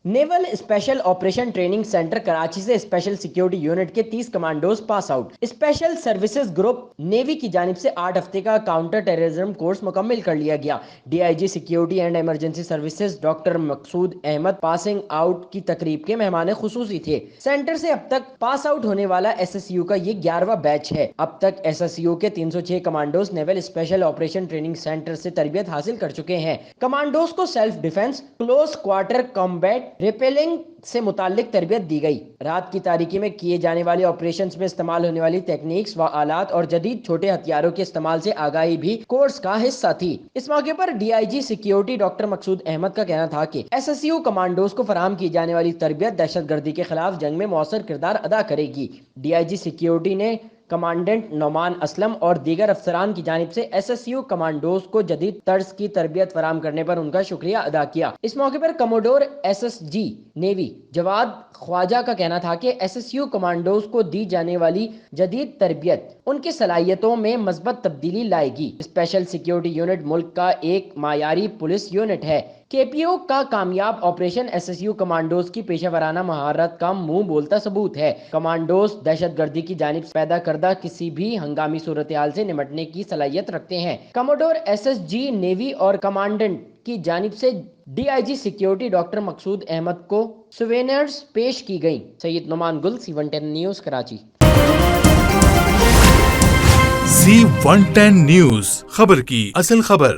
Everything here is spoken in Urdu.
نیول special operation training centre Karachi سے اسپیشل سیکیورٹی یونٹ کے 30 commandos pass out. Special services group navy کی جانب سے 8 ہفتے کا کاؤنٹر ٹیررزم کورس مکمل کر لیا گیا۔ D I G security and emergency services doctor Maqsood Ahmed passing out کی تقریب کے مہمان خصوصی تھے۔ سینٹر سے اب تک پاس آؤٹ ہونے والا ایس ایس یو کا یہ 11واں بیچ ہے۔ اب تک ایس ایس یو کے 306 commandos naval special operation training centre سے تربیت حاصل کر چکے ہیں۔ کمانڈوز کو self defence, close quarter combat, rappelling سے متعلق تربیت دی گئی۔ رات کی تاریکی میں کیے جانے والے آپریشنز میں استعمال ہونے والی ٹیکنیکس و آلات اور جدید چھوٹے ہتھیاروں کے استعمال سے آگاہی بھی کورس کا حصہ تھی۔ اس موقع پر D I G security doctor Maqsood Ahmed کا کہنا تھا کہ ایس ایس یو کمانڈوز کو فراہم کی جانے والی تربیت دہشت گردی کے خلاف جنگ میں مؤثر کردار ادا کرے گی۔ ڈی آئی جی سیکیورٹی نے کمانڈنٹ نعمان اسلم اور دیگر افسران کی جانب سے ایس ایس یو کمانڈوز کو جدید طرز کی تربیت فراہم کرنے پر ان کا شکریہ ادا کیا۔ اس موقع پر commodore S S G navy Jawad Khawaja کا کہنا تھا کہ ایس ایس یو کمانڈوز کو دی جانے والی جدید تربیت ان کی صلاحیتوں میں مثبت تبدیلی لائے گی۔ اسپیشل سیکیورٹی یونٹ ملک کا ایک معیاری پولیس یونٹ ہے۔ کے پی او کا کامیاب operation S S you commandos کی پیشہ ورانہ مہارت کا منہ بولتا ثبوت ہے۔ کمانڈوز دہشت گردی کی جانب سے پیدا کردہ کسی بھی ہنگامی صورتحال سے نمٹنے کی صلاحیت رکھتے ہیں۔ Commodore S S G navy اور کمانڈنٹ کی جانب سے D I G security doctor Maqsood Ahmed کو سووینرز پیش کی گئیں۔ Syed Nauman Gul, C110 news, Karachi. C110 news, خبر کی اصل خبر۔